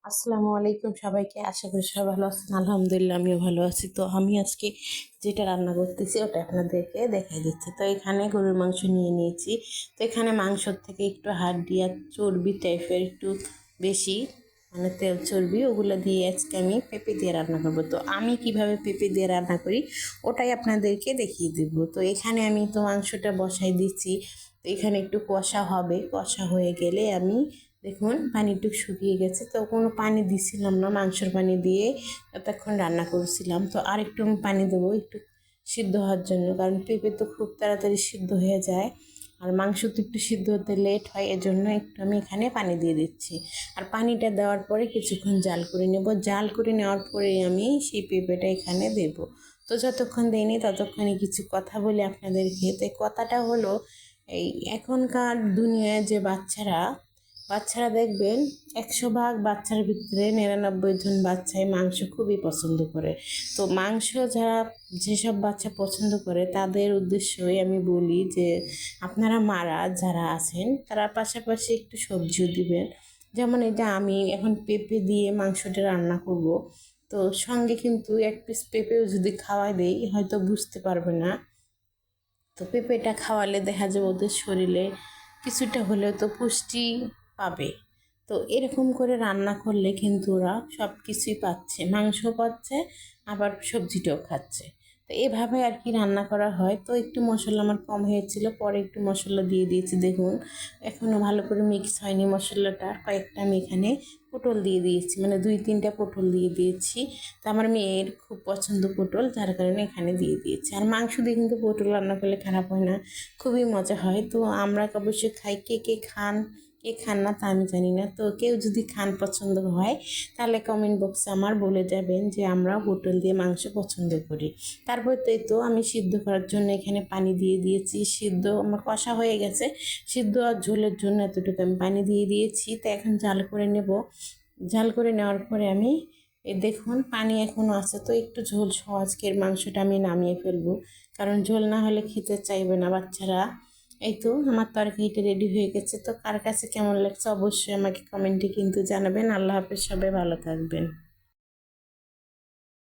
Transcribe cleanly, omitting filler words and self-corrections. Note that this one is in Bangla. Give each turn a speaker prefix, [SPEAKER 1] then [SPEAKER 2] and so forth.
[SPEAKER 1] আসসালামু আলাইকুম সবাইকে। আশা করি সবাই ভালো আছেন। আলহামদুলিল্লাহ আমিও ভালো আছি। তো আমি আজকে যেটা রান্না করতেছি ওটা আপনাদেরকে দেখাই দিচ্ছি। তো এখানে গরুর মাংস নিয়ে নিয়েছি। তো এখানে মাংসর থেকে একটু হাড্ডি আর চর্বি টাইপের একটু বেশি, মানে তেল চর্বি, ওগুলো দিয়ে আজকে আমি পেঁপে দিয়ে রান্না করব। তো আমি কিভাবে পেঁপে দিয়ে রান্না করি ওটাই আপনাদেরকে দেখিয়ে দেব। তো এখানে আমি তো মাংসটা বসাই দিচ্ছি। তো এখানে একটু কষা হবে, কষা হয়ে গেলে আমি দেখুন পানিটুকু শুকিয়ে গেছে। তো কোনো পানি দিছিলাম না, মাংসর পানি দিয়ে এতক্ষণ রান্না করছিলাম। তো আর একটু আমি পানি দেবো একটু সিদ্ধ হওয়ার জন্য, কারণ পেঁপে তো খুব তাড়াতাড়ি সিদ্ধ হয়ে যায় আর মাংস তো একটু সিদ্ধ হতে লেট হয়, এজন্য একটু আমি এখানে পানি দিয়ে দিচ্ছি। আর পানিটা দেওয়ার পরে কিছুক্ষণ জাল করে নেব। জাল করে নেওয়ার পরে আমি সেই পেঁপেটা এখানে দেব। তো যতক্ষণ দেয়নি ততক্ষণে কিছু কথা বলি আপনাদেরকে। তো কথাটা হলো, এই এখনকার দুনিয়ায় যে বাচ্চারা বাচ্চারা দেখবেন 100 ভাগ বাচ্চার ভিতরে 99 জন বাচ্চাই মাংস খুবই পছন্দ করে। তো মাংস যারা যেসব বাচ্চা পছন্দ করে তাদের উদ্দেশ্যই আমি বলি যে আপনারা মারা যারা আছেন তারা পাশাপাশি একটু সবজিও দিবেন। যেমন এটা আমি এখন পেঁপে দিয়ে মাংসটা রান্না করব। তো সঙ্গে কিন্তু এক পিস পেঁপেও যদি খাওয়াই দেই হয়তো বুঝতে পারবে না। তো পেঁপেটা খাওয়ালে দেখা যাবে ওদের শরীরে কিছুটা হলেও তো পুষ্টি পাবে। তো এরকম করে রান্না করলে কিন্তু ওরা সব কিছুই পাচ্ছে, মাংস পাচ্ছে আবার সবজিটাও খাচ্ছে। তো এভাবে আর কি রান্না করা হয়। তো একটু মশলা আমার কম হয়েছিল, পরে একটু মশলা দিয়ে দিয়েছি। দেখুন এখনও ভালো করে মিক্স হয়নি মশলাটা। কয়েকটা আমি এখানে পটল দিয়ে দিয়েছি, মানে 2-3টা পটল দিয়ে দিয়েছি। তো আমার মেয়ের খুব পছন্দ পটল, যার কারণে এখানে দিয়ে দিয়েছি। আর মাংস দিয়ে কিন্তু পটল রান্না করলে খারাপ হয় না, খুবই মজা হয়। তো আমরা অবশ্যই খাই, কে কে খান কে খান না তা আমি জানি না। তো কেউ যদি খান পছন্দ হয় তাহলে কমেন্ট বক্সে আমার বলে যাবেন যে আমরা পটল দিয়ে মাংস পছন্দ করি। তারপর তো আমি সিদ্ধ করার জন্য এখানে পানি দিয়ে দিয়েছি। সিদ্ধ আমার কষা হয়ে গেছে, সিদ্ধ আর ঝোলের জন্য এতটুকু আমি পানি দিয়ে দিয়েছি। তো এখন জাল করে নেব। জাল করে নেওয়ার পরে আমি এই দেখুন পানি এখনও আছে, তো একটু ঝোল সহ আজকের মাংসটা আমি নামিয়ে ফেলবো, কারণ ঝোল না হলে খেতে চাইবে না বাচ্চারা। এই তো আমার তরকারিটা রেডি হয়ে গেছে। তো কার কাছে কেমন লাগছে অবশ্যই আমাকে কমেন্টে কিন্তু জানাবেন। আল্লাহ হাফেজ, সবাই ভালো থাকবেন।